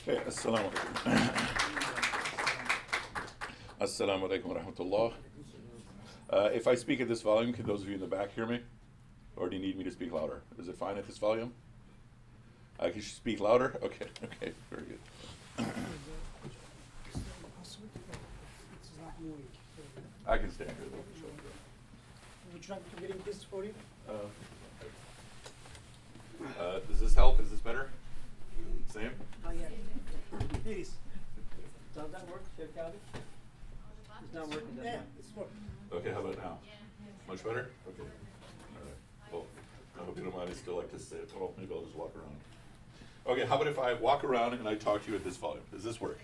Okay, assalamu alaikum. Assalamu alaikum wa rahmatullah. If I speak at this volume, can those of you in the back hear me? Or do you need me to speak louder? Is it fine at this volume? Can you speak louder? Okay, very good. I can stand here though. Would you like to get this for you? Does this help? Is this better? Same? Oh, yeah. Please. Does that work? It's not working, does it? Yeah, it's working. Okay, how about now? Much better? Okay. All right. Well, I hope you don't mind. I still like to sit. Well, maybe I'll just walk around. Okay, how about if I walk around and I talk to you at this volume? Does this work?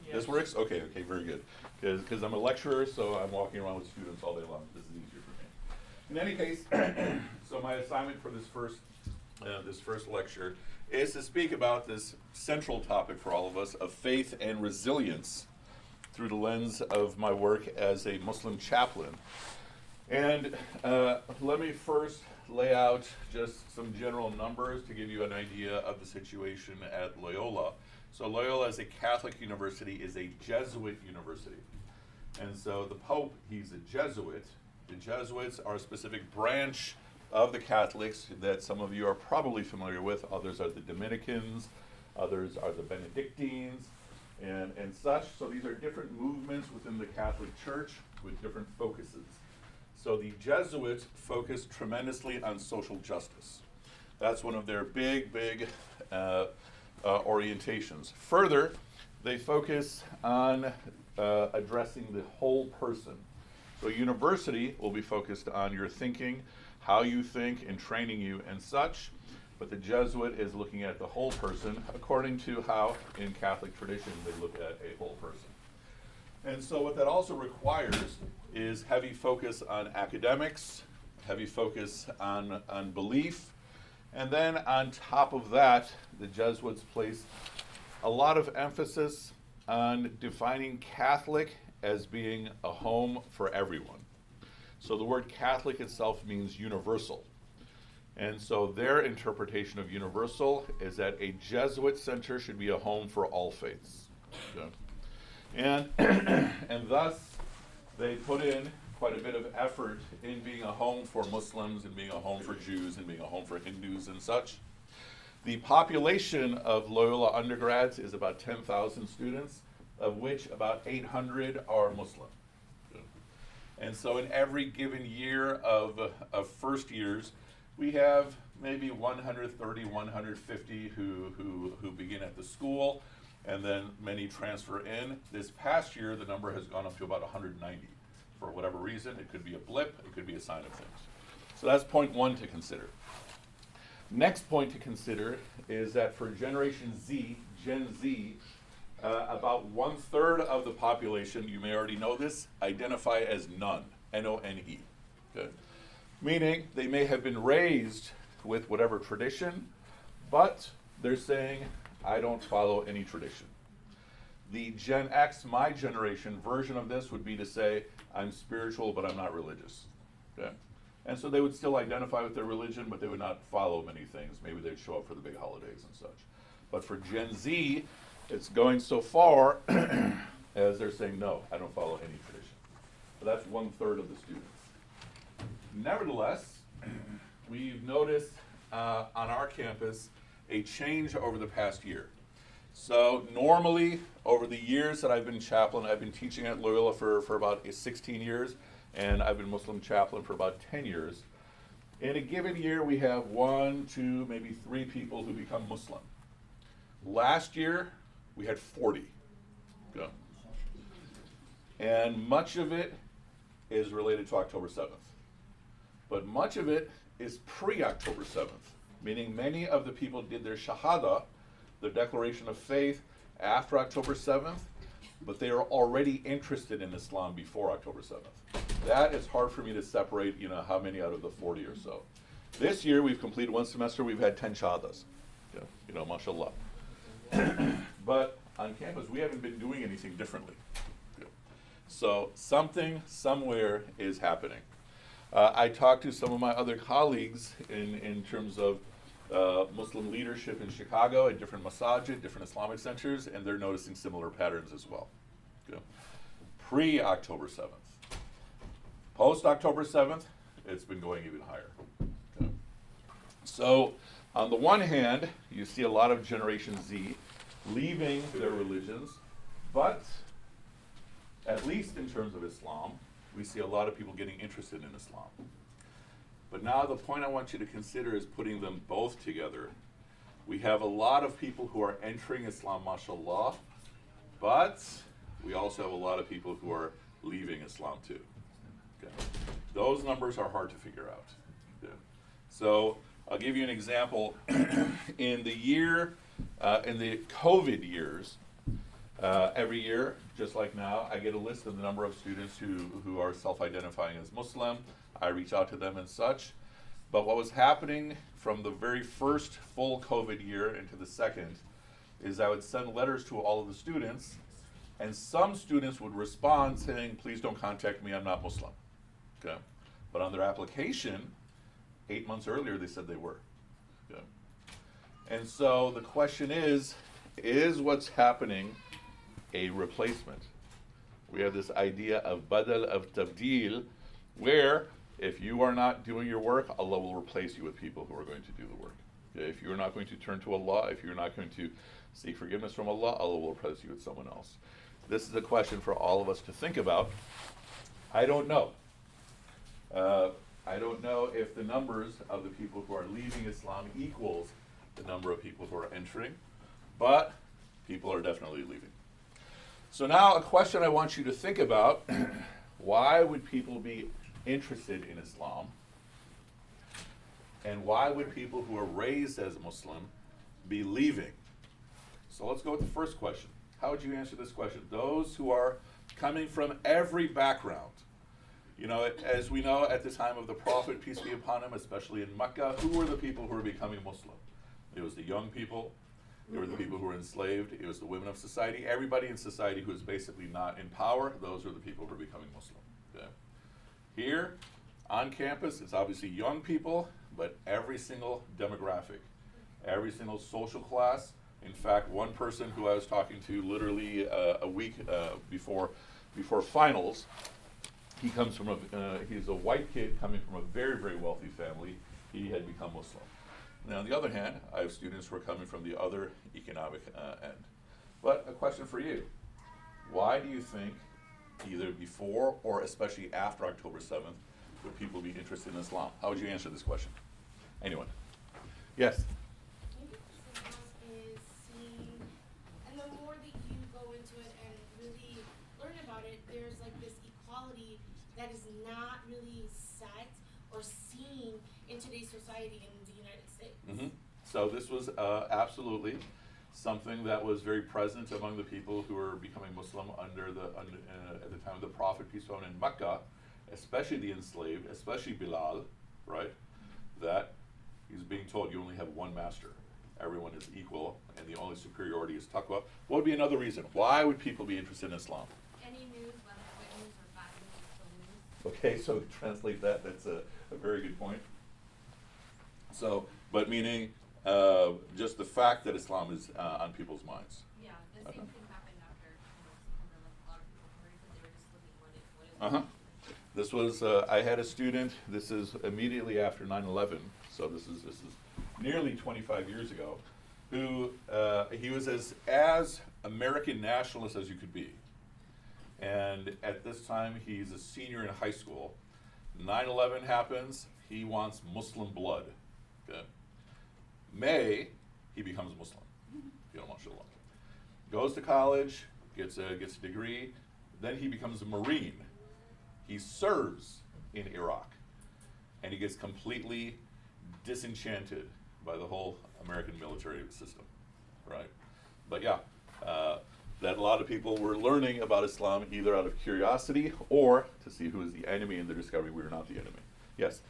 Yes. This works? Okay, very good. Because I'm a lecturer, so I'm walking around with students all day long. This is easier for me. In any case, so my assignment for this first lecture is to speak about this central topic for all of us of faith and resilience through the lens of my work as a Muslim chaplain. And let me first lay out just some general numbers to give you an idea of the situation at Loyola. So Loyola as a Catholic university is a Jesuit university. And so the Pope, he's a Jesuit. The Jesuits are a specific branch of the Catholics that some of you are probably familiar with. Others are the Dominicans, others are the Benedictines, and such. So these are different movements within the Catholic Church with different focuses. So the Jesuits focus tremendously on social justice. That's one of their big orientations. Further, they focus on addressing the whole person. So university will be focused on your thinking, how you think, and training you and such. But the Jesuit is looking at the whole person according to how, in Catholic tradition, they look at a whole person. And so what that also requires is heavy focus on academics, heavy focus on belief, and then on top of that, the Jesuits place a lot of emphasis on defining Catholic as being a home for everyone. So the word Catholic itself means universal. And so their interpretation of universal is that a Jesuit center should be a home for all faiths. Okay? And thus, they put in quite a bit of effort in being a home for Muslims and being a home for Jews and being a home for Hindus and such. The population of Loyola undergrads is about 10,000 students, of which about 800 are Muslim. And so in every given year of first years, we have maybe 130, 150 who begin at the school, and then many transfer in. This past year, the number has gone up to about 190. For whatever reason, it could be a blip, it could be a sign of things. So that's point one to consider. Next point to consider is that for Generation Z, Gen Z, about 1/3 of the population, you may already know this, identify as none, N-O-N-E. Okay? Meaning they may have been raised with whatever tradition, but they're saying, I don't follow any tradition. The Gen X, my generation, version of this would be to say, I'm spiritual, but I'm not religious. Okay? And so they would still identify with their religion, but they would not follow many things. Maybe they'd show up for the big holidays and such. But for Gen Z, it's going so far as they're saying, no, I don't follow any tradition. So that's 1/3 of the students. Nevertheless, we've noticed on our campus a change over the past year. So normally, over the years that I've been chaplain, I've been teaching at Loyola for about 16 years, and I've been Muslim chaplain for about 10 years. In a given year, we have 1, 2, maybe 3 people who become Muslim. Last year, we had 40. Go. And much of it is related to October 7th. But much of it is pre-October 7th, meaning many of the people did their shahada, their declaration of faith, after October 7th, but they are already interested in Islam before October 7th. That is hard for me to separate, how many out of the 40 or so. This year, we've completed one semester, we've had 10 shahadas. Mashallah. But on campus, we haven't been doing anything differently. So something, somewhere is happening. I talked to some of my other colleagues in terms of Muslim leadership in Chicago at different masajid, different Islamic centers, and they're noticing similar patterns as well. Okay. Pre-October 7th. Post-October 7th, it's been going even higher. Okay. So, on the one hand, you see a lot of Generation Z leaving their religions, but at least in terms of Islam, we see a lot of people getting interested in Islam. But now the point I want you to consider is putting them both together. We have a lot of people who are entering Islam, mashallah, but we also have a lot of people who are leaving Islam too. Okay. Those numbers are hard to figure out. Okay. So I'll give you an example. In the COVID years, every year, just like now, I get a list of the number of students who are self-identifying as Muslim. I reach out to them and such. But what was happening from the very first full COVID year into the second is I would send letters to all of the students, and some students would respond saying, please don't contact me, I'm not Muslim. Okay. But on their application, 8 months earlier, they said they were. Okay. And so the question is what's happening a replacement? We have this idea of badal, of tabdil, where if you are not doing your work, Allah will replace you with people who are going to do the work. Okay? If you're not going to turn to Allah, if you're not going to seek forgiveness from Allah, Allah will replace you with someone else. This is a question for all of us to think about. I don't know. I don't know if the numbers of the people who are leaving Islam equals the number of people who are entering, but people are definitely leaving. So now a question I want you to think about, why would people be interested in Islam? And why would people who are raised as Muslim be leaving? So let's go with the first question. How would you answer this question? Those who are coming from every background. You know, as we know, at the time of the Prophet, peace be upon him, especially in Mecca, who were the people who were becoming Muslim? It was the young people. It were the people who were enslaved. It was the women of society. Everybody in society who is basically not in power, those are the people who are becoming Muslim. Okay? Here, on campus, it's obviously young people, but every single demographic, every single social class. In fact, one person who I was talking to literally a week before finals, he comes from he's a white kid coming from a very, very wealthy family. He had become Muslim. Now, on the other hand, I have students who are coming from the other economic end. But a question for you. Why do you think, either before or especially after October 7th, would people be interested in Islam? How would you answer this question? Anyone? Yes? Maybe Islam is seen, and the more that you go into it and really learn about it, there's like this equality that is not really set or seen in today's society in the United States. Mm-hmm. So this was absolutely something that was very present among the people who were becoming Muslim at the time of the Prophet, peace be upon him, in Mecca, especially the enslaved, especially Bilal, right? That he's being told you only have one master. Everyone is equal, and the only superiority is taqwa. What would be another reason? Why would people be interested in Islam? Any news, whether good news or bad news, is still news. Okay, so translate that. That's a very good point. So, but meaning just the fact that Islam is on people's minds. Yeah, the same thing happened after September. Like a lot of people heard, but they were just looking what is. This was, I had a student, this is immediately after 9/11, so this is nearly 25 years ago, who, he was as American nationalist as you could be. And at this time, he's a senior in high school. 9/11 happens, he wants Muslim blood. Okay. May, he becomes Muslim. You know, mashallah. Goes to college, gets a degree, then he becomes a Marine. He serves in Iraq, and he gets completely disenchanted by the whole American military system, right? But yeah, that a lot of people were learning about Islam either out of curiosity or to see who is the enemy, and they're discovering we are not the enemy. Yes?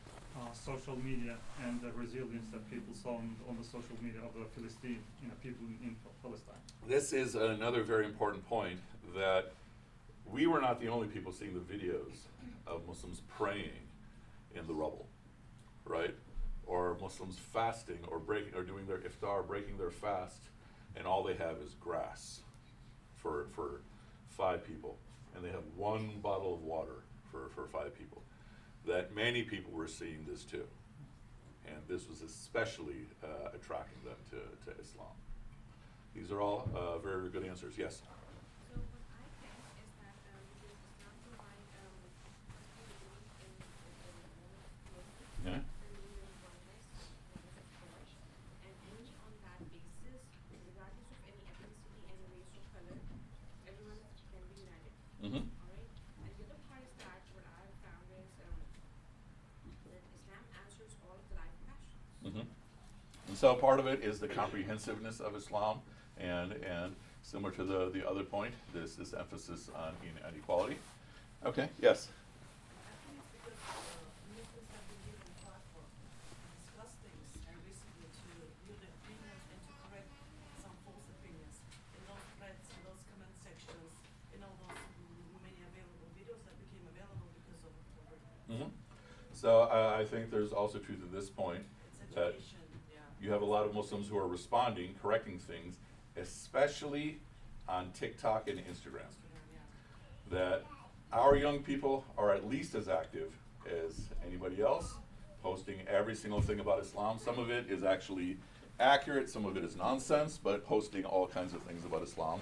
Social media and the resilience that people saw on the social media of the Palestine, people in Palestine. This is another very important point, that we were not the only people seeing the videos of Muslims praying in the rubble, right? or Muslims fasting or breaking or doing their iftar, breaking their fast, and all they have is grass for 5 people, and they have 1 bottle of water for 5 people. That many people were seeing this too, and this was especially attracting them to Islam. These are all very, very good answers. Yes. So what I think is that because Islam provide Yeah. and only on that basis, regardless of any ethnicity, any race or color, everyone can be united. Mm-hmm. Alright? And the other part is that what I've found is that Islam answers all of the life passions. Mm-hmm. And so part of it is the comprehensiveness of Islam, and similar to the other point, this emphasis on equality. Okay. Yes. I think it's because Muslims have been given a platform to discuss things and basically to view their opinions and to correct some false opinions in those threads, in those comment sections, in all those many available videos that became available because of October. Mm-hmm. So I think there's also truth at this point It's that education, yeah. you have a lot of Muslims who are responding, correcting things, especially on TikTok and Instagram. Yeah. That our young people are at least as active as anybody else, posting every single thing about Islam. Some of it is actually accurate, some of it is nonsense, but posting all kinds of things about Islam.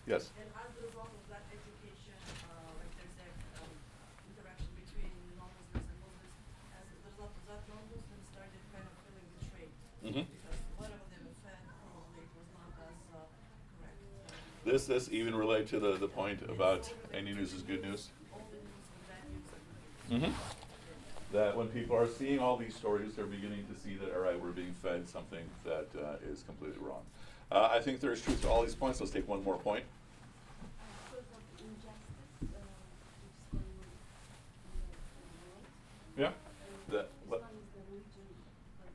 Yes. And as a result of that education, like there's that interaction between non-Muslims and Muslims, as a result of that, non-Muslims started kind of feeling betrayed. Mhm. Because whatever they were fed, probably it was not as correct. This even relate to the point about any news is good news. All the news and bad news and good news. Mm-hmm. That when people are seeing all these stories, they're beginning to see that, all right, we're being fed something that is completely wrong. I think there's truth to all these points. Let's take one more point. Because of injustice, which is going on in the world. Yeah. That, Islam is the religion for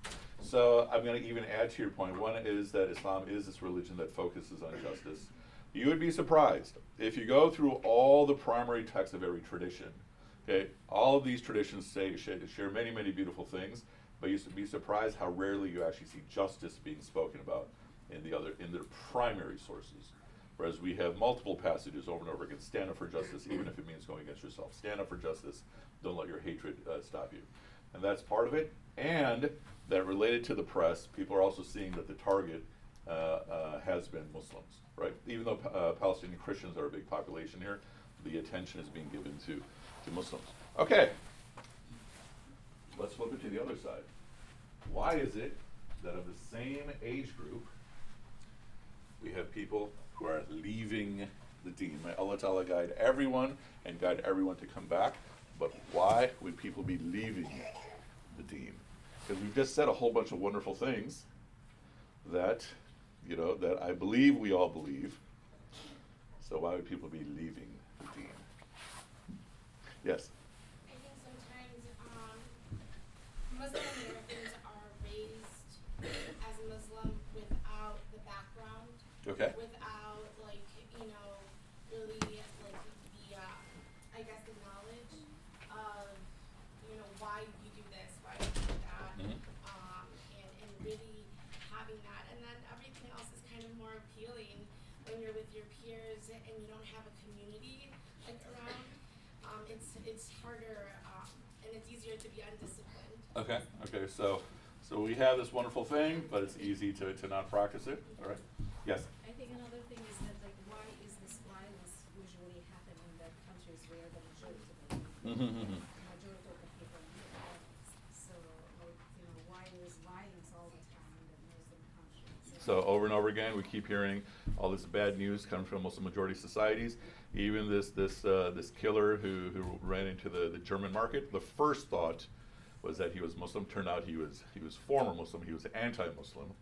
justice. So I'm going to even add to your point. One is that Islam is this religion that focuses on justice. You would be surprised if you go through all the primary texts of every tradition. Okay, all of these traditions share many, many beautiful things, but you should be surprised how rarely you actually see justice being spoken about in their primary sources. Whereas we have multiple passages over and over again: stand up for justice, even if it means going against yourself. Stand up for justice. Don't let your hatred stop you. And that's part of it. And that related to the press, people are also seeing that the target has been Muslims, right? Even though Palestinian Christians are a big population here, the attention is being given to Muslims. Okay, let's flip it to the other side. Why is it that of the same age group, we have people who are leaving the deen? May Allah Ta'ala guide everyone and guide everyone to come back, but why would people be leaving the deen? Because we've just said a whole bunch of wonderful things that, that I believe we all believe. So why would people be leaving the deen? Yes. I think sometimes Muslim Americans are raised as a Muslim without the background, Okay. without really the I guess the knowledge of why you do this, why you do that, Mhm. and really having that, and then everything else is kind of more appealing when you're with your peers and you don't have a community around. It's harder, and it's easier to be undisciplined. Okay. So we have this wonderful thing, but it's easy to not practice it. All right. Yes. I think another thing is that, like, why is this violence usually happen in the countries where the majority of the Mm-hmm. majority of the people live? So, why is violence all the time in the Muslim countries? So over and over again, we keep hearing all this bad news coming from Muslim majority societies. Even this killer who ran into the German market. The first thought was that he was Muslim. Turned out he was former Muslim. He was anti-Muslim.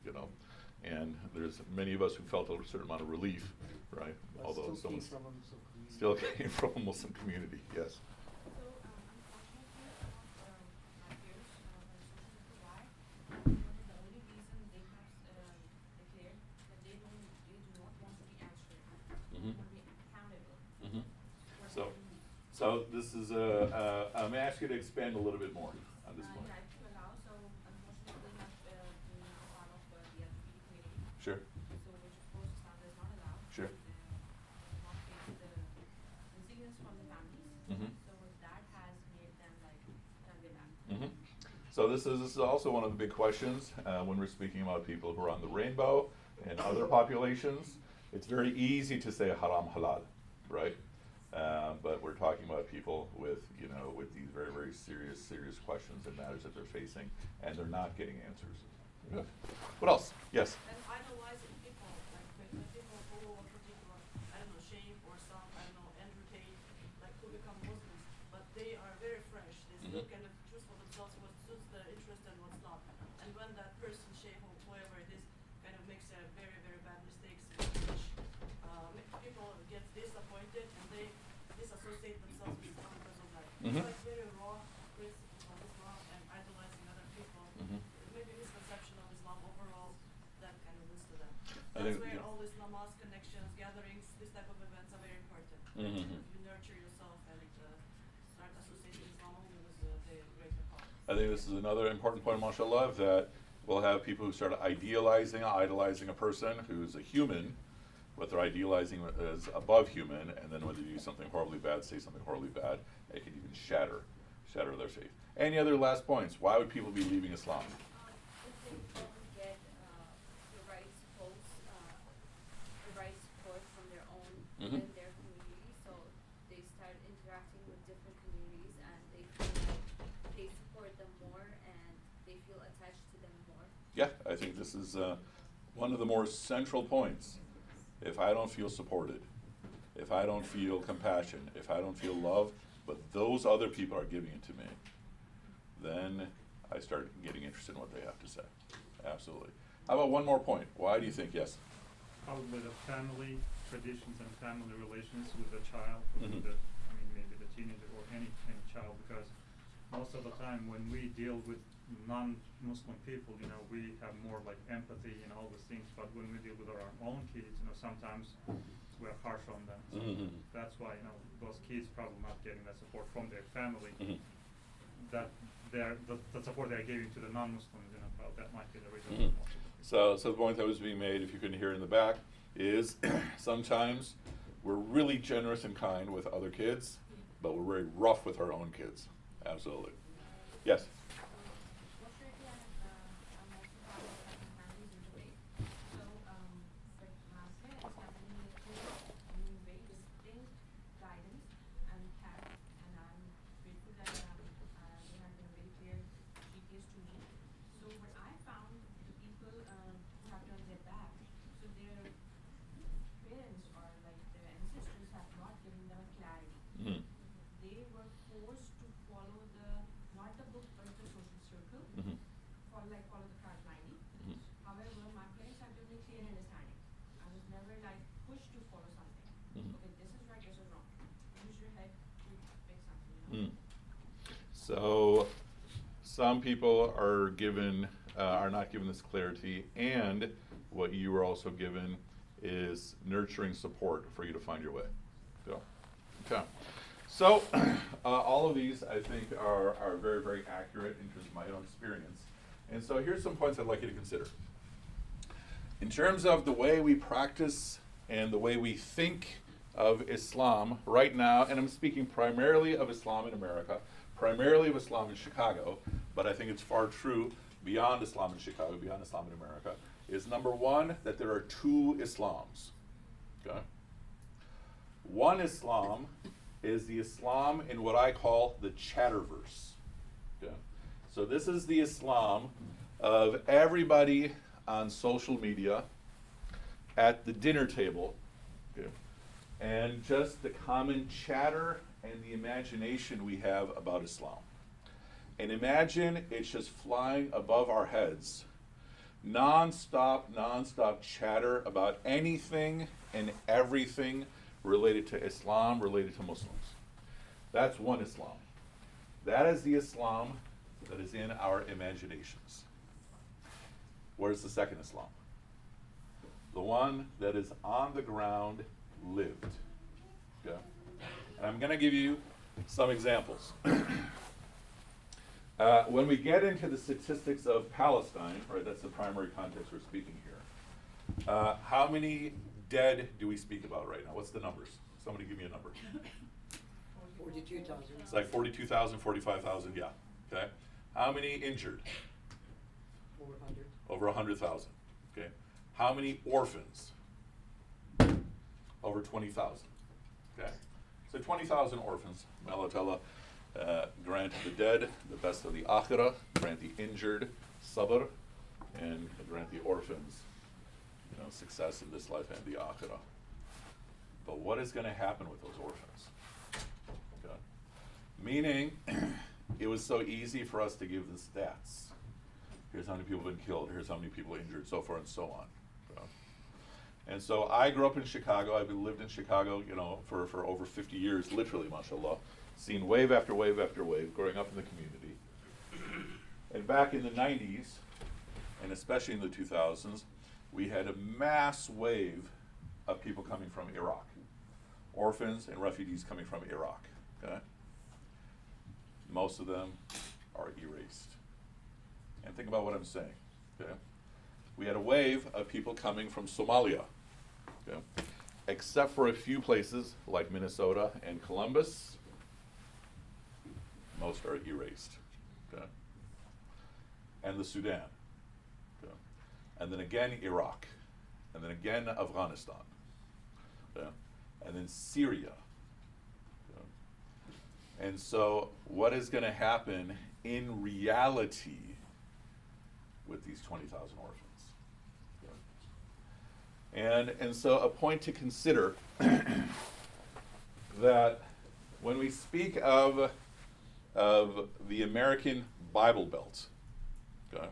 And there's many of us who felt a certain amount of relief, right? But Although still came someone's from a Muslim community. still came from a Muslim community. Yes. So, unfortunately, my peers on social media, the only reason they have declared that they do not want to be answered, Mhm. want to be accountable. Mm-hmm. for So this is may I ask you to expand a little bit more on this point? Yeah, if you allow, so Sure. not face the resilience from the families. Mhm. So that has made them like turn their back. Mhm. So this is also one of the big questions when we're speaking about people who are on the rainbow and other populations. It's very easy to say haram halal, right? But we're talking about people with, you know, with these very, very serious questions and matters that they're facing, and they're not getting answers. Good. What else? Yes. And idolizing people, like when people follow a particular, I don't know, shape or some, I don't know, entertain, like who become Muslims, but they are very fresh. They still Mhm. kind of choose for themselves what suits their interest and what's not. And when that person, shape or whoever it is, kind of makes a very, very bad mistakes, which people get disappointed and they disassociate themselves with Islam because of that. Mhm. It's like very raw principles of Islam and idolizing other people. Mhm. Maybe misconception of Islam overall that kind of leads to that. I That's think, where yeah. all these namaz connections, gatherings, this type of events are very important. Mhm. You nurture yourself and start associating Islam only with the greater cause. I think this is another important point, mashallah, that we'll have people who start idolizing a person who's a human, but they're idealizing as above human, and then when they do something horribly bad, say something horribly bad, it can even shatter their faith. Any other last points? Why would people be leaving Islam? If they don't get the right support from their own Mhm. within their community, so they start interacting with different communities and they feel like they support them more and they feel attached to them more. Yeah, I think this is one of the more central points. If I don't feel supported, if I don't feel compassion, if I don't feel love, but those other people are giving it to me, then I start getting interested in what they have to say. Absolutely. How about one more point? Why do you think yes? Probably the family traditions and family relations with the child, Mhm. with the, maybe the teenager or any child, because most of the time when we deal with non-Muslim people, we have more like empathy and all those things, but when we deal with our own kids, sometimes we're harsh on them. So Mhm. that's why, those kids probably not getting that support from their family, Mhm. that the support they're giving to the non-Muslims, well, that might be the reason. Mhm. So the point that was being made, if you couldn't hear in the back, is sometimes we're really generous and kind with other kids, but we're very rough with our own kids. Absolutely. Yes? Most likely I'm also part of families in the way. So, but my parents have given me a clear, very distinct guidance and care, and I'm grateful that they have been very clear GPs to me. So what I found, the people who have turned their back, so their parents or like their ancestors have not given them a clarity. Mhm. They were forced to follow not the book but the social circle, Mhm. follow the crowd blindly. Mhm. However, my parents have given me clear understanding. I was never like pushed to follow something. Mhm. Okay, this is right, this is wrong. Use your head to make something. Mm. So some people are not given this clarity, and what you were also given is nurturing support for you to find your way. Go. Okay. So all of these, I think, are very, very accurate in terms of my own experience. And so here's some points I'd like you to consider. In terms of the way we practice and the way we think of Islam right now, and I'm speaking primarily of Islam in America, primarily of Islam in Chicago, but I think it's far true beyond Islam in Chicago, beyond Islam in America, is number one, that there are two Islams. Okay? One Islam is the Islam in what I call the chatterverse. Okay? So this is the Islam of everybody on social media, at the dinner table, okay, and just the common chatter and the imagination we have about Islam. And imagine it's just flying above our heads, non-stop chatter about anything and everything related to Islam, related to Muslims. That's one Islam. That is the Islam that is in our imaginations. Where's the second Islam? The one that is on the ground, lived. Okay? And I'm going to give you some examples. When we get into the statistics of Palestine, right, that's the primary context we're speaking here. How many dead do we speak about right now? What's the numbers? Somebody give me a number. 42,000. It's like 42,000, 45,000, yeah, okay? How many injured? 400. Over 100,000, okay? How many orphans? Over 20,000, okay? So 20,000 orphans. May Allah Ta'ala grant the dead the best of the akhirah, grant the injured sabr, and grant the orphans, success in this life and the akhirah. But what is going to happen with those orphans? Okay. Meaning, it was so easy for us to give the stats. Here's how many people have been killed, here's how many people injured, so forth and so on. Okay. And so I grew up in Chicago. I've lived in Chicago, for over 50 years, literally, mashallah. Seen wave after wave after wave, growing up in the community. And back in the 90s, and especially in the 2000s, we had a mass wave of people coming from Iraq. Orphans and refugees coming from Iraq, okay? Most of them are erased. And think about what I'm saying, okay? We had a wave of people coming from Somalia, okay? Except for a few places like Minnesota and Columbus, most are erased, okay? And the Sudan, okay? And then again Iraq, and then again Afghanistan, okay? And then Syria. Okay? And so what is going to happen in reality with these 20,000 orphans? Okay? And so a point to consider that when we speak of the American Bible Belt, okay,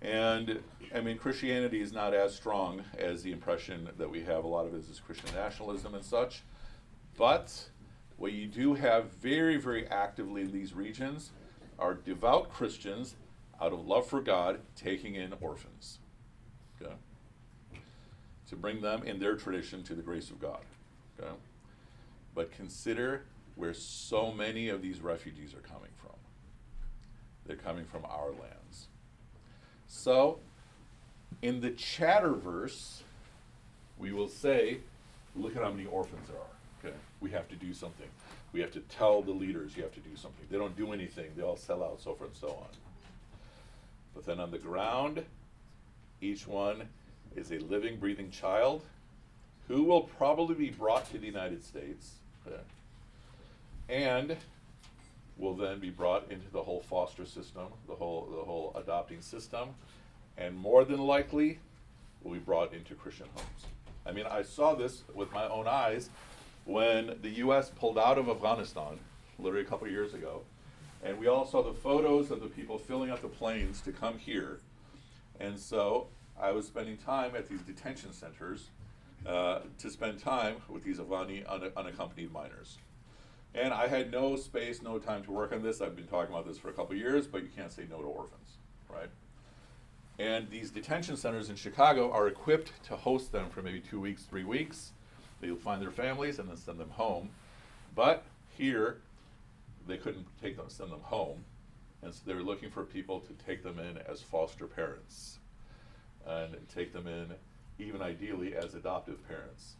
and I mean, Christianity is not as strong as the impression that we have. A lot of it is Christian nationalism and such. But what you do have very, very actively in these regions are devout Christians, out of love for God, taking in orphans, okay, to bring them in their tradition to the grace of God. Okay? But consider where so many of these refugees are coming from. They're coming from our lands. So, in the Chatterverse, we will say, look at how many orphans there are. Okay, we have to do something. We have to tell the leaders you have to do something. They don't do anything. They all sell out, so forth and so on. But then on the ground, each one is a living, breathing child who will probably be brought to the United States, okay, and will then be brought into the whole foster system, the whole adopting system, and more than likely will be brought into Christian homes. I mean, I saw this with my own eyes when the U.S. pulled out of Afghanistan, literally a couple of years ago, and we all saw the photos of the people filling up the planes to come here. And so I was spending time at these detention centers to spend time with these Afghani unaccompanied minors. And I had no space, no time to work on this. I've been talking about this for a couple of years, but you can't say no to orphans, right? And these detention centers in Chicago are equipped to host them for maybe 2 weeks, 3 weeks. They'll find their families and then send them home. But here, they couldn't send them home. And so they were looking for people to take them in as foster parents and take them in, even ideally, as adoptive parents.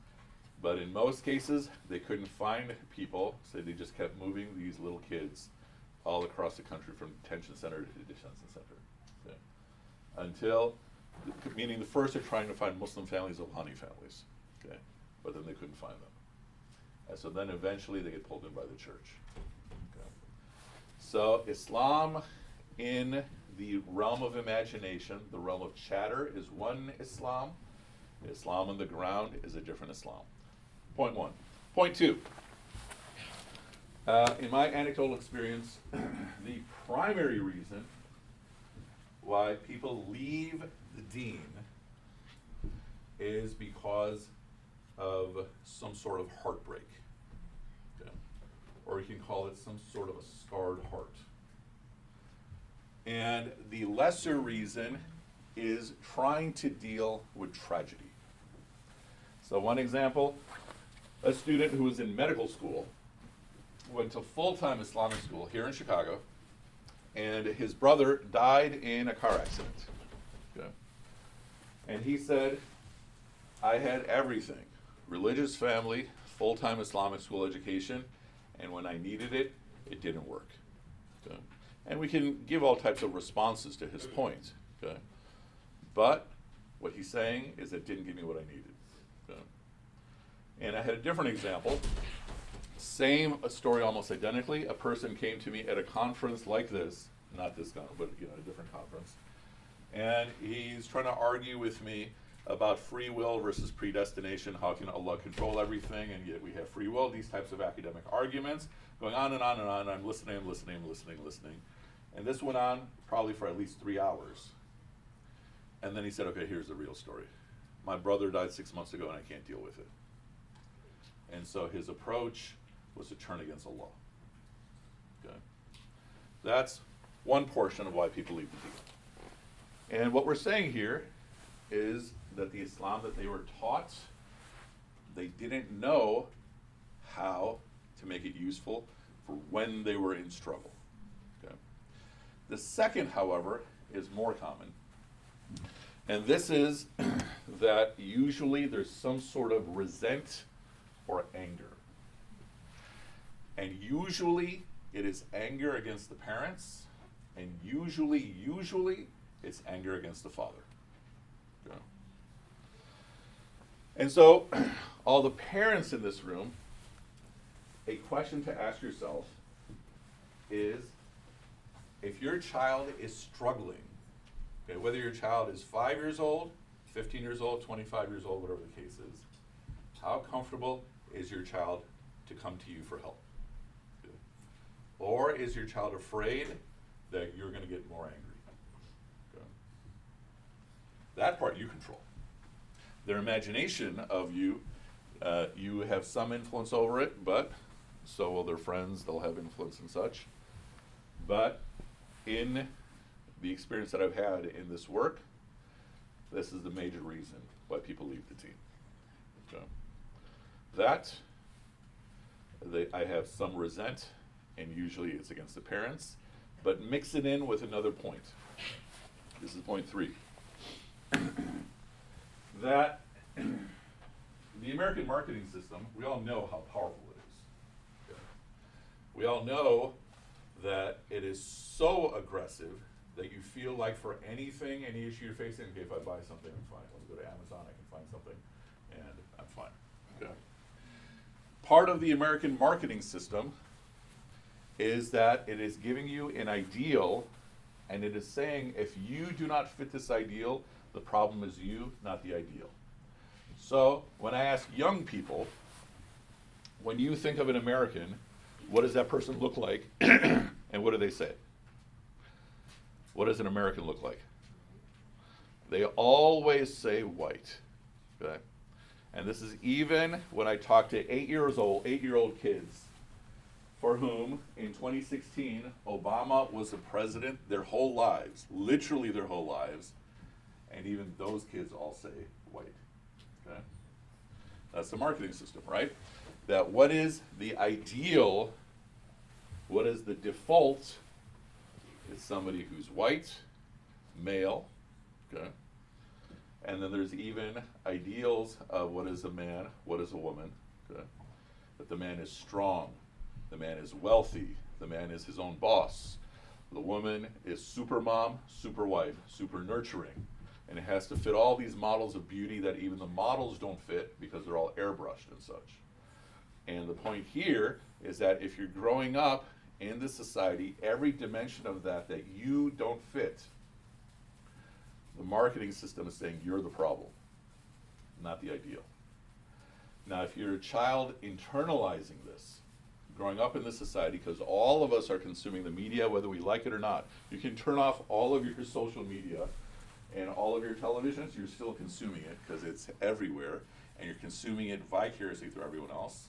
But in most cases, they couldn't find people, so they just kept moving these little kids all across the country from detention center to detention center. Okay. Until, meaning the first they're trying to find Muslim families, Afghani families, okay, but then they couldn't find them. And so then eventually they get pulled in by the church. Okay. So Islam in the realm of imagination, the realm of chatter, is one Islam. Islam on the ground is a different Islam. Point one. Point two. In my anecdotal experience, the primary reason why people leave the deen is because of some sort of heartbreak. Okay? Or you can call it some sort of a scarred heart. And the lesser reason is trying to deal with tragedy. So one example, a student who was in medical school went to full-time Islamic school here in Chicago, and his brother died in a car accident. Okay? And he said, I had everything. Religious family, full-time Islamic school education, and when I needed it, it didn't work. Okay? And we can give all types of responses to his point. Okay? But what he's saying is it didn't give me what I needed. Okay? And I had a different example. Same story almost identically. A person came to me at a conference like this, not this conference, but a different conference. And he's trying to argue with me about free will versus predestination. How can Allah control everything and yet we have free will? These types of academic arguments going on and on and on. I'm listening. And this went on probably for at least 3 hours. And then he said, okay, here's the real story. My brother died 6 months ago and I can't deal with it. And so his approach was to turn against Allah. Okay? That's one portion of why people leave the deen. And what we're saying here is that the Islam that they were taught, they didn't know how to make it useful for when they were in struggle. Okay? The second, however, is more common. And this is that usually there's some sort of resent or anger. And usually it is anger against the parents, and usually it's anger against the father. Okay. And so, all the parents in this room, a question to ask yourself is, if your child is struggling, okay, whether your child is 5 years old, 15 years old, 25 years old, whatever the case is, how comfortable is your child to come to you for help? Okay. Or is your child afraid that you're going to get more angry? Okay. That part you control. Their imagination of you, you have some influence over it, but so will their friends, they'll have influence and such. But in the experience that I've had in this work, this is the major reason why people leave the team. Okay. I have some resent, and usually it's against the parents, but mix it in with another point. This is point 3. That the American marketing system, we all know how powerful it is. Okay. We all know that it is so aggressive that you feel like for anything, any issue you're facing, okay, if I buy something, I'm fine. Let me go to Amazon, I can find something, and I'm fine. Okay. Part of the American marketing system is that it is giving you an ideal, and it is saying if you do not fit this ideal, the problem is you, not the ideal. So when I ask young people, when you think of an American, what does that person look like, and what do they say? What does an American look like? They always say white. Okay? And this is even when I talk to 8-year-old kids for whom in 2016 Obama was the president their whole lives, literally their whole lives, and even those kids all say white. Okay? That's the marketing system, right? That what is the ideal, what is the default, is somebody who's white, male, okay? And then there's even ideals of what is a man, what is a woman, okay? That the man is strong, the man is wealthy, the man is his own boss. The woman is super mom, super wife, super nurturing. And it has to fit all these models of beauty that even the models don't fit because they're all airbrushed and such. And the point here is that if you're growing up in this society, every dimension of that you don't fit, the marketing system is saying you're the problem, not the ideal. Now, if you're a child internalizing this, growing up in this society, because all of us are consuming the media, whether we like it or not, you can turn off all of your social media and all of your televisions, you're still consuming it because it's everywhere, and you're consuming it vicariously through everyone else.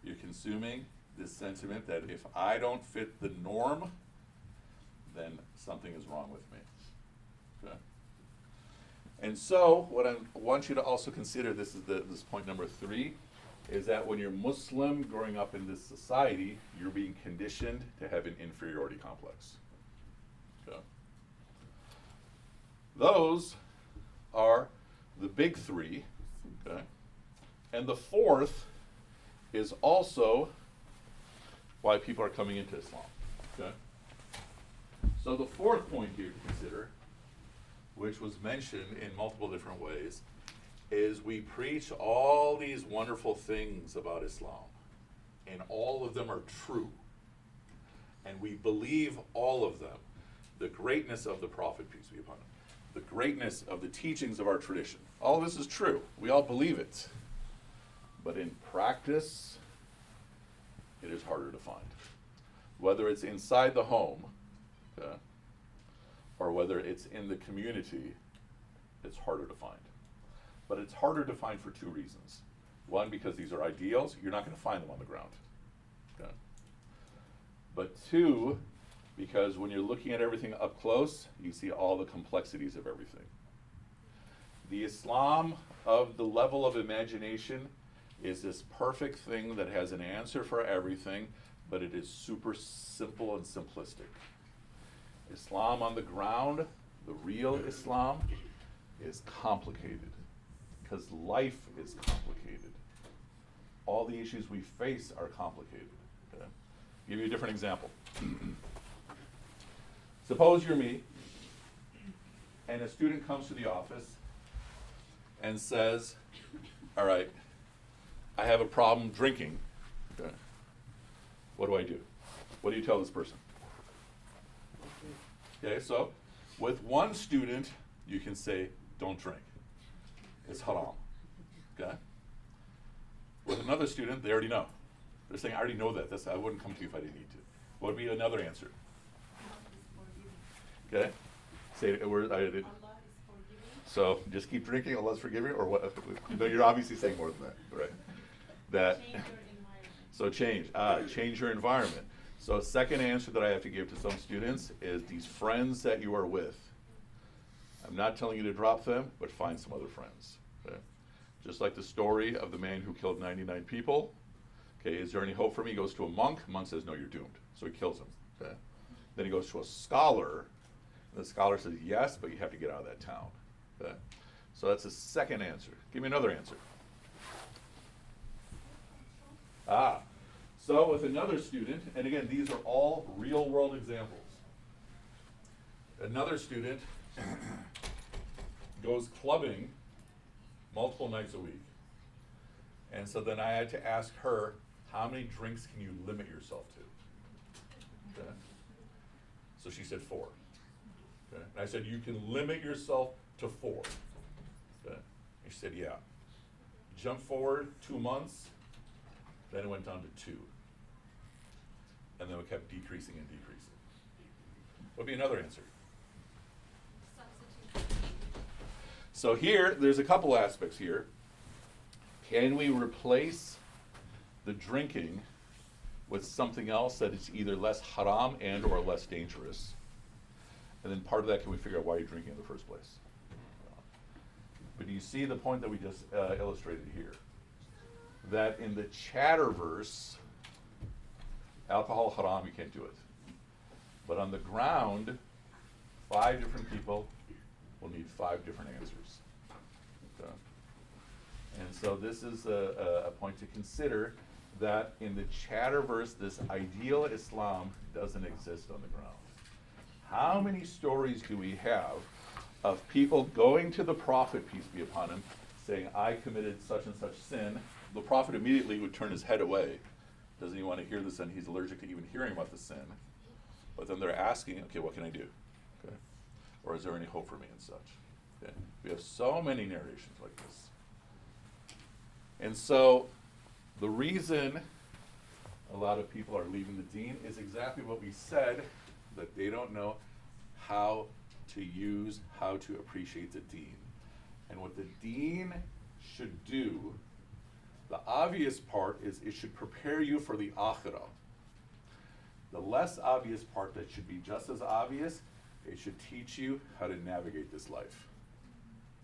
You're consuming this sentiment that if I don't fit the norm, then something is wrong with me. Okay? And so, what I want you to also consider, this is this point number 3, is that when you're Muslim growing up in this society, you're being conditioned to have an inferiority complex. Okay? Those are the big 3, Okay? And the fourth is also why people are coming into Islam. Okay? So the fourth point here to consider, which was mentioned in multiple different ways, is we preach all these wonderful things about Islam, and all of them are true. And we believe all of them. The greatness of the Prophet, peace be upon him, the greatness of the teachings of our tradition. All this is true. We all believe it. But in practice, it is harder to find. Whether it's inside the home, or whether it's in the community, it's harder to find. But it's harder to find for two reasons. One, because these are ideals, you're not going to find them on the ground. Okay? But two, because when you're looking at everything up close, you see all the complexities of everything. The Islam of the level of imagination is this perfect thing that has an answer for everything, but it is super simple and simplistic. Islam on the ground, the real Islam, is complicated, because life is complicated. All the issues we face are complicated. Okay? I'll give you a different example. Suppose you're me, and a student comes to the office and says, all right, I have a problem drinking. Okay. What do? What do you tell this person? Okay, so with one student, you can say, don't drink. It's haram. Okay? With another student, they already know. They're saying, I already know that. I wouldn't come to you if I didn't need to. What would be another answer? Okay? Say it. Allah is forgiving. So just keep drinking, Allah's forgiving, or what? No, you're obviously saying more than that, right? That. Change your environment. So change your environment. So a second answer that I have to give to some students is these friends that you are with. I'm not telling you to drop them, but find some other friends. Okay? Just like the story of the man who killed 99 people. Okay, is there any hope for me? He goes to a monk. Monk says, no, you're doomed. So he kills him. Okay? Then he goes to a scholar. And the scholar says, yes, but you have to get out of that town. Okay? So that's a second answer. Give me another answer. So with another student, and again, these are all real world examples. Another student goes clubbing multiple nights a week. And so then I had to ask her, how many drinks can you limit yourself to? Okay. So she said 4. Okay. And I said, you can limit yourself to 4. Okay. And she said, yeah. Jump forward 2 months, then it went down to 2. And then it kept decreasing and decreasing. What would be another answer? Substitute. So here, there's a couple aspects here. Can we replace the drinking with something else that is either less haram and or less dangerous? And then part of that, can we figure out why you're drinking in the first place? But do you see the point that we just illustrated here? That in the chatterverse, alcohol haram, you can't do it. But on the ground, 5 different people will need 5 different answers. Okay? And so this is a point to consider, that in the chatterverse, this ideal Islam doesn't exist on the ground. How many stories do we have of people going to the Prophet, peace be upon him, saying, I committed such and such sin? The Prophet immediately would turn his head away. Doesn't he want to hear the sin? He's allergic to even hearing about the sin. But then they're asking, okay, what can I do? Okay. Or is there any hope for me and such? Okay. We have so many narrations like this. And so the reason a lot of people are leaving the deen is exactly what we said, that they don't know how to use, how to appreciate the deen. And what the deen should do, the obvious part is it should prepare you for the akhirah. The less obvious part that should be just as obvious, it should teach you how to navigate this life.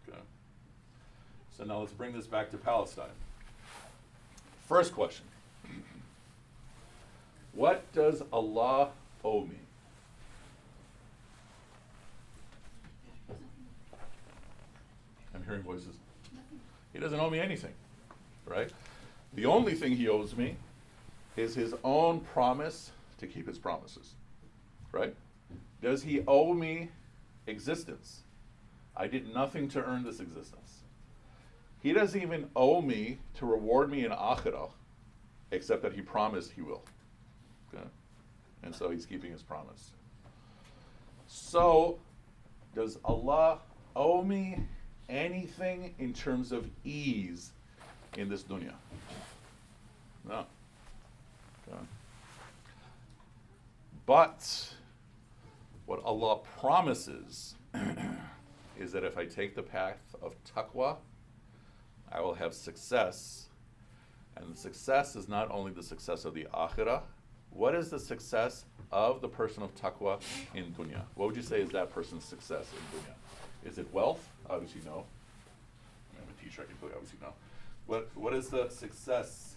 Okay. So now let's bring this back to Palestine. First question. What does Allah owe me? I'm hearing voices. doesn't owe me anything, right? The only thing he owes me is his own promise to keep his promises, right? Does he owe me existence? I did nothing to earn this existence. He doesn't even owe me to reward me in akhirah, except that he promised he will. Okay? And so he's keeping his promise. So, does Allah owe me anything in terms of ease in this dunya? No. Okay. But what Allah promises is that if I take the path of taqwa, I will have success. And the success is not only the success of the akhirah. What is the success of the person of taqwa in dunya? What would you say is that person's success in dunya? Is it wealth? Obviously no. I'm a teacher, I can tell you obviously no. What is the success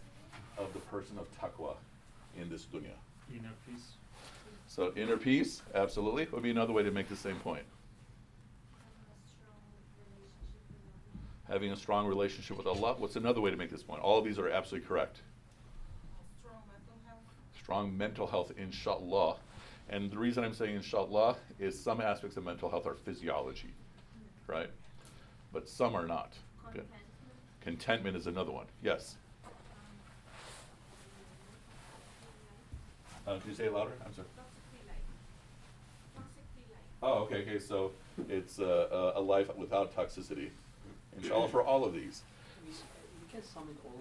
of the person of taqwa in this dunya? Inner peace. So inner peace, absolutely, would be another way to make the same point. Having a strong relationship with Allah. What's another way to make this point? All of these are absolutely correct. Strong mental health. Strong mental health, inshallah. And the reason I'm saying inshallah is some aspects of mental health are physiology, right? But some are not. Okay. Contentment is another one. Yes? Can you say it louder? I'm sorry. Oh, okay, so it's a life without toxicity. Inshallah for all of these. We can sum it all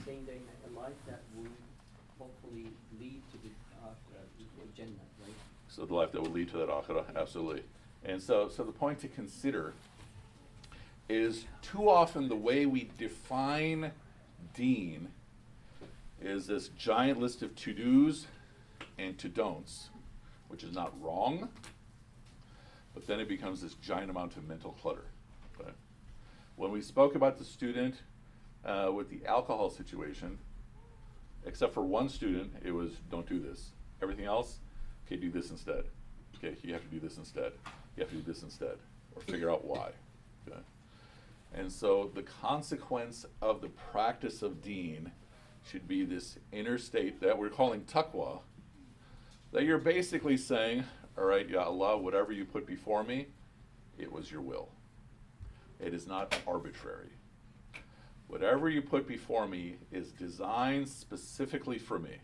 saying that in a life that will hopefully lead to the Jannah, right? So the life that will lead to that akhirah, absolutely. And so the point to consider is too often the way we define deen is this giant list of to-dos and to-don'ts, which is not wrong, but then it becomes this giant amount of mental clutter. Okay? When we spoke about the student with the alcohol situation, except for one student, it was don't do this. Everything else, okay, do this instead. Okay, you have to do this instead. You have to do this instead, or figure out why. Okay? And so the consequence of the practice of deen should be this inner state that we're calling taqwa, that you're basically saying, all right, Ya Allah, whatever you put before me, it was your will. It is not arbitrary. Whatever you put before me is designed specifically for me.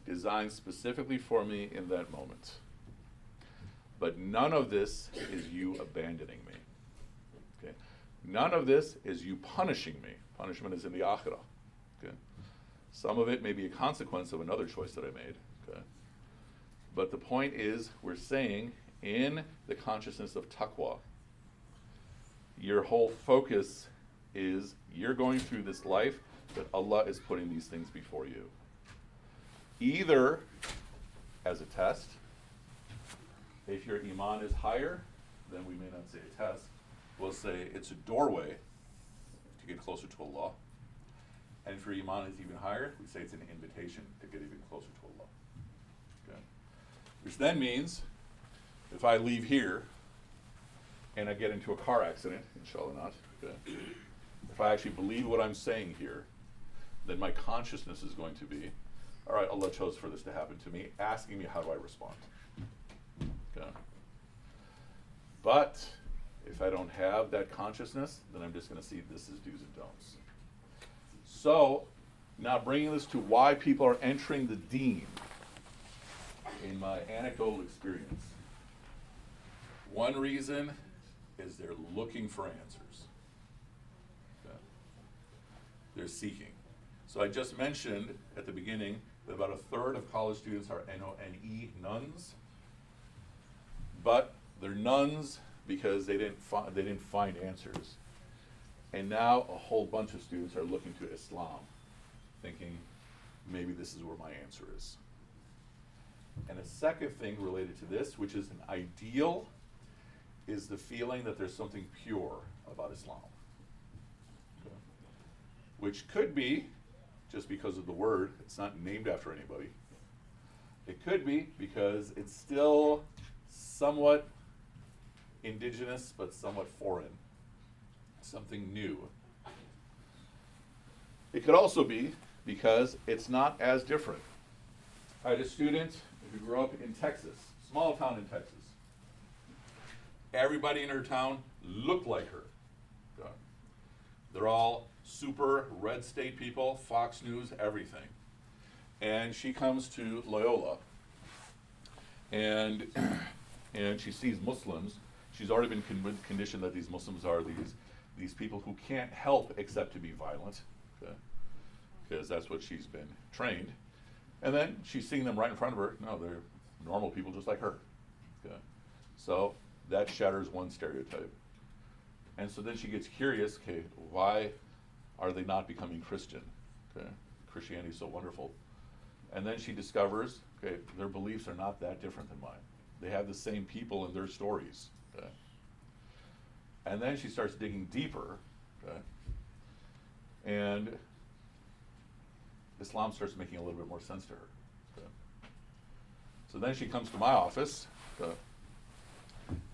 Designed specifically for me in that moment. But none of this is you abandoning me. Okay? None of this is you punishing me. Punishment is in the akhirah. Okay? Some of it may be a consequence of another choice that I made. Okay? But the point is, we're saying in the consciousness of taqwa, your whole focus is you're going through this life that Allah is putting these things before you. Either as a test, if your iman is higher, then we may not say a test. We'll say it's a doorway to get closer to Allah. And if your iman is even higher, we say it's an invitation to get even closer to Allah. Okay? Which then means, if I leave here and I get into a car accident, inshallah not, okay, if I actually believe what I'm saying here, then my consciousness is going to be, all right, Allah chose for this to happen to me, asking me how do I respond. Okay. But if I don't have that consciousness, then I'm just going to see this as do's and don'ts. So, now bringing this to why people are entering the deen, in my anecdotal experience, one reason is they're looking for answers. Okay. They're seeking. So I just mentioned at the beginning that about a third of college students are NONE, nuns. But they're nuns because they didn't find answers. And now a whole bunch of students are looking to Islam, thinking maybe this is where my answer is. And a second thing related to this, which is an ideal, is the feeling that there's something pure about Islam. Okay. Which could be just because of the word, it's not named after anybody. It could be because it's still somewhat indigenous but somewhat foreign, something new. It could also be because it's not as different. I had a student who grew up in Texas, small town in Texas. Everybody in her town looked like her. They're all super red state people, Fox News, everything. And she comes to Loyola, and she sees Muslims. She's already been conditioned that these Muslims are these people who can't help except to be violent, because that's what she's been trained. And then she's seeing them right in front of her. No, they're normal people just like her. Okay. So that shatters one stereotype. And so then she gets curious, okay, why are they not becoming Christian? Okay. Christianity is so wonderful. And then she discovers, okay, their beliefs are not that different than mine. They have the same people in their stories. Okay. And then she starts digging deeper, okay, and Islam starts making a little bit more sense to her. Okay. So then she comes to my office, okay,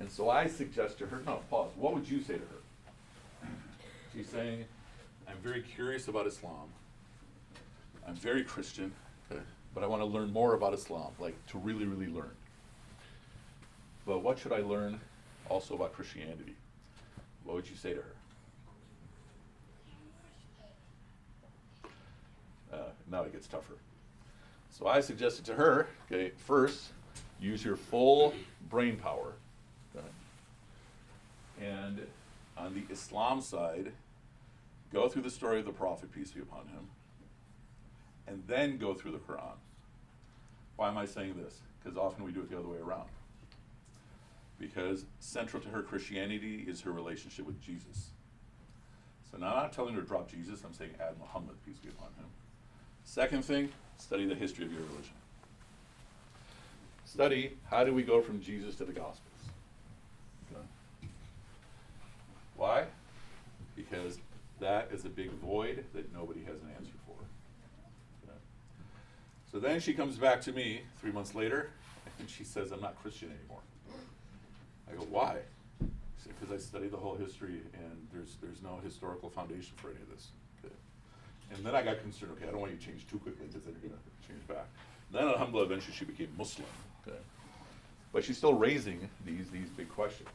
and so I suggest to her, no, pause, what would you say to her? She's saying, I'm very curious about Islam. I'm very Christian, okay, but I want to learn more about Islam, like to really, really learn. But what should I learn also about Christianity? What would you say to her? Now it gets tougher. So I suggested to her, okay, first, use your full brain power. Okay? And on the Islam side, go through the story of the Prophet, peace be upon him, and then go through the Quran. Why am I saying this? Because often we do it the other way around. Because central to her Christianity is her relationship with Jesus. So now I'm not telling her to drop Jesus, I'm saying add Muhammad, peace be upon him. Second thing, study the history of your religion. Study, how do we go from Jesus to the Gospels? Okay. Why? Because that is a big void that nobody has an answer for. Okay. So then she comes back to me 3 months later, and she says, I'm not Christian anymore. I go, why? She said, because I studied the whole history, and there's no historical foundation for any of this. Okay. And then I got concerned, okay, I don't want you to change too quickly, because then you're going to change back. Then alhamdulillah, eventually she became Muslim. Okay. But she's still raising these big questions.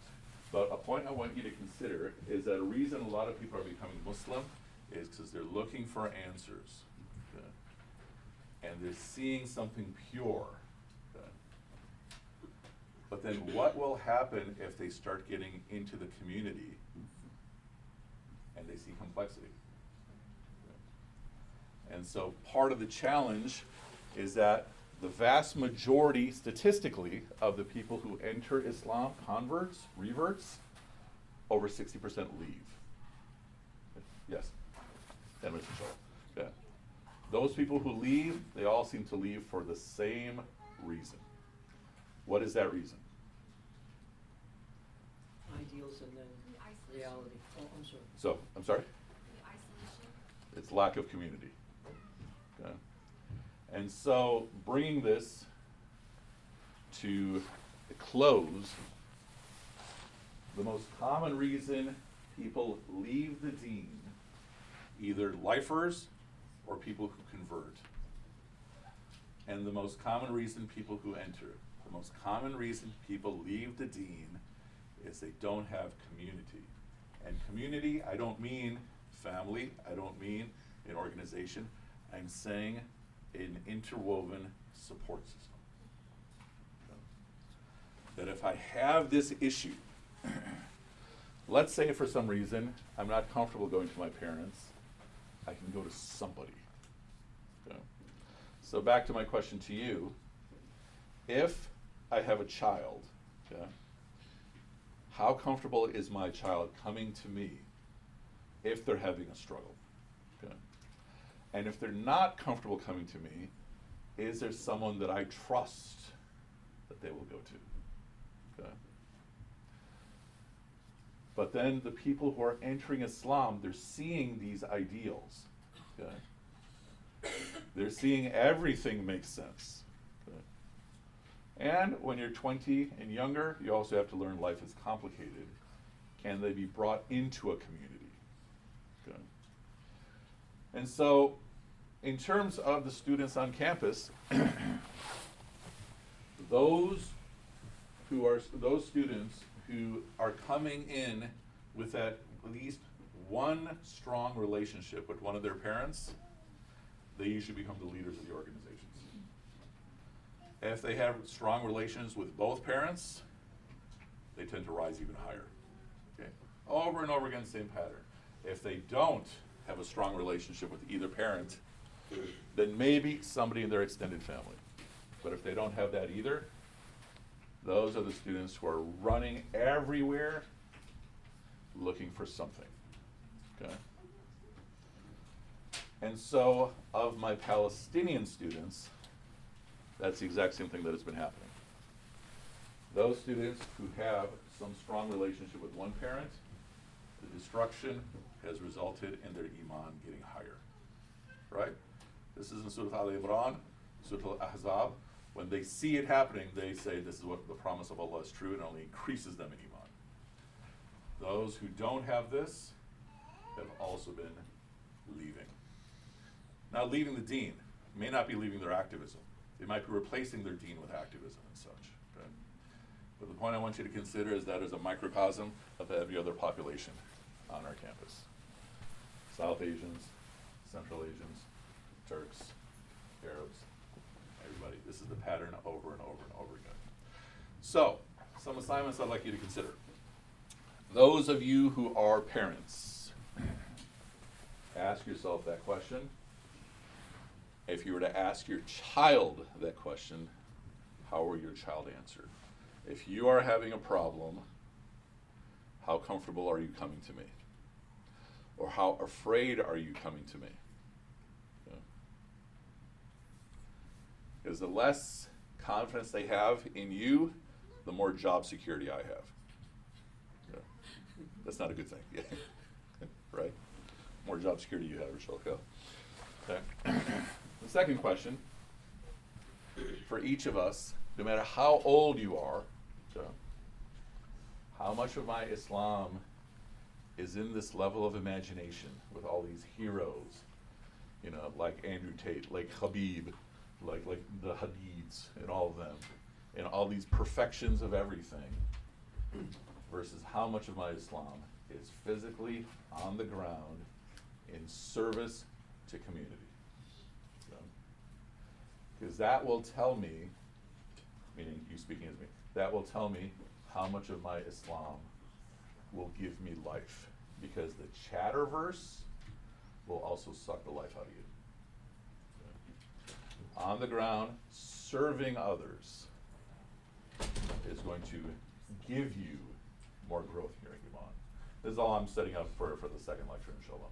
But a point I want you to consider is that a reason a lot of people are becoming Muslim is because they're looking for answers. Okay. And they're seeing something pure. Okay. But then what will happen if they start getting into the community and they see complexity? Okay. And so part of the challenge is that the vast majority, statistically, of the people who enter Islam, converts, reverts, over 60% leave. Yes? 10 minutes or so. Yeah. Those people who leave, they all seem to leave for the same reason. What is that reason? Ideals and then The isolation. reality. Oh, I'm sorry. So, I'm sorry? The isolation. It's lack of community. Okay. And so, bringing this to a close, the most common reason people leave the deen, either lifers or people who convert. And the most common reason people who enter, the most common reason people leave the deen is they don't have community. And community, I don't mean family, I don't mean an organization, I'm saying an interwoven support system. That if I have this issue, let's say for some reason I'm not comfortable going to my parents, I can go to somebody. Okay. So back to my question to you, if I have a child, okay, how comfortable is my child coming to me if they're having a struggle? Okay. And if they're not comfortable coming to me, is there someone that I trust that they will go to? Okay. But then the people who are entering Islam, they're seeing these ideals. Okay. They're seeing everything makes sense. Okay. And when you're 20 and younger, you also have to learn life is complicated. Can they be brought into a community? Okay. And so, in terms of the students on campus, those students who are coming in with at least one strong relationship with one of their parents, they usually become the leaders of the organizations. If they have strong relations with both parents, they tend to rise even higher. Okay? Over and over again, same pattern. If they don't have a strong relationship with either parent, then maybe somebody in their extended family. But if they don't have that either, those are the students who are running everywhere looking for something. Okay? And so, of my Palestinian students, that's the exact same thing that has been happening. Those students who have some strong relationship with one parent, the destruction has resulted in their iman getting higher. Right? This is in Surah Al-Imran, Surah Al-Ahzab. When they see it happening, they say this is what the promise of Allah is true, and it only increases them in iman. Those who don't have this have also been leaving. Not leaving the deen, may not be leaving their activism. They might be replacing their deen with activism and such. Okay? But the point I want you to consider is that is a microcosm of every other population on our campus. South Asians, Central Asians, Turks, Arabs, everybody. This is the pattern over and over and over again. So, some assignments I'd like you to consider. Those of you who are parents, ask yourself that question. If you were to ask your child that question, how will your child answer? If you are having a problem, how comfortable are you coming to me? Or how afraid are you coming to me? Yeah. Because the less confidence they have in you, the more job security I have. Yeah. That's not a good thing. Yeah. Right? More job security you have, Rochelle. Go. Okay. The second question for each of us, no matter how old you are, how much of my Islam is in this level of imagination with all these heroes, you know, like Andrew Tate, like Habib, like the Hadids and all of them, and all these perfections of everything, versus how much of my Islam is physically on the ground in service to community. Because that will tell me, meaning you speaking as me, that will tell me how much of my Islam will give me life. Because the chatterverse will also suck the life out of you. Okay. On the ground, serving others is going to give you more growth in your iman. This is all I'm setting up for the second lecture, inshallah.